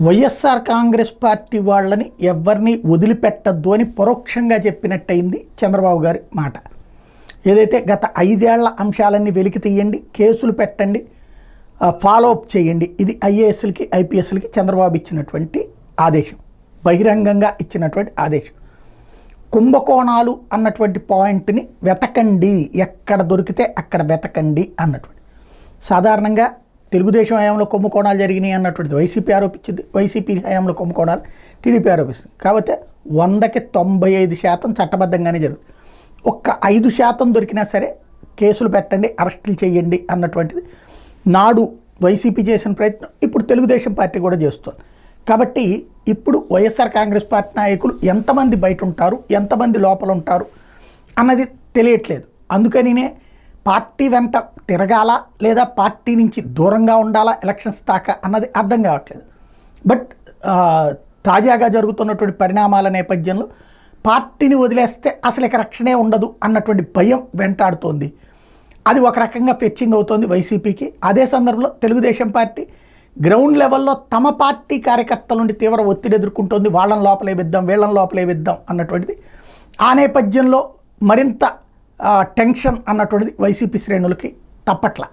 YSR Congress party వాళ్ళని ఎవరిని వదిలిపెట్టద్దు అని పరోక్షంగా చెప్పినట్టయింది చంద్రబాబు గారి మాట. ఏదైతే గత 5 ఏళ్ల అంశాలన్నీ వెలికి తీయండి, కేసులు పెట్టండి, ఫాలో అప్ చేయండి, ఇది ఐఏఎస్లకి ఐపీఎస్లకి చంద్రబాబు ఇచ్చినటువంటి ఆదేశం, బహిరంగంగా ఇచ్చినటువంటి ఆదేశం. కుంభకోణాలు అన్నటువంటి పాయింట్ని వెతకండి, ఎక్కడ దొరికితే అక్కడ వెతకండి అన్నటువంటి. సాధారణంగా తెలుగుదేశం హయాంలో కుంభకోణాలు జరిగినాయి అన్నటువంటిది వైసీపీ ఆరోపించింది, వైసీపీ హయాంలో కుంభకోణాలు టీడీపీ ఆరోపిస్తుంది. కాకపోతే 100కి 95% చట్టబద్ధంగానే జరుగుతుంది. ఒక్క 5% దొరికినా సరే కేసులు పెట్టండి, అరెస్టులు చేయండి అన్నటువంటిది నాడు వైసీపీ చేసిన ప్రయత్నం ఇప్పుడు తెలుగుదేశం పార్టీ కూడా చేస్తుంది. కాబట్టి ఇప్పుడు వైఎస్ఆర్ కాంగ్రెస్ పార్టీ నాయకులు ఎంతమంది బయట ఉంటారు, ఎంతమంది లోపల ఉంటారు అన్నది తెలియట్లేదు. అందుకనినే పార్టీ వెంట తిరగాల లేదా పార్టీ నుంచి దూరంగా ఉండాలా ఎలక్షన్స్ దాకా అన్నది అర్థం కావట్లేదు. బట్ తాజాగా జరుగుతున్నటువంటి పరిణామాల నేపథ్యంలో పార్టీని వదిలేస్తే అసలు ఇక రక్షణే ఉండదు అన్నటువంటి భయం వెంటాడుతోంది. అది ఒక రకంగా ఫెచ్చింగ్ అవుతోంది వైసీపీకి. అదే సందర్భంలో తెలుగుదేశం పార్టీ గ్రౌండ్ లెవెల్లో తమ పార్టీ కార్యకర్తల నుండి తీవ్ర ఒత్తిడి ఎదుర్కొంటోంది. వాళ్ళని లోపలే విద్దాం, వీళ్ళని లోపలే విద్దాం అన్నటువంటిది. ఆ నేపథ్యంలో మరింత టెన్షన్ అన్నటువంటిది వైసీపీ శ్రేణులకి తప్పట్ల.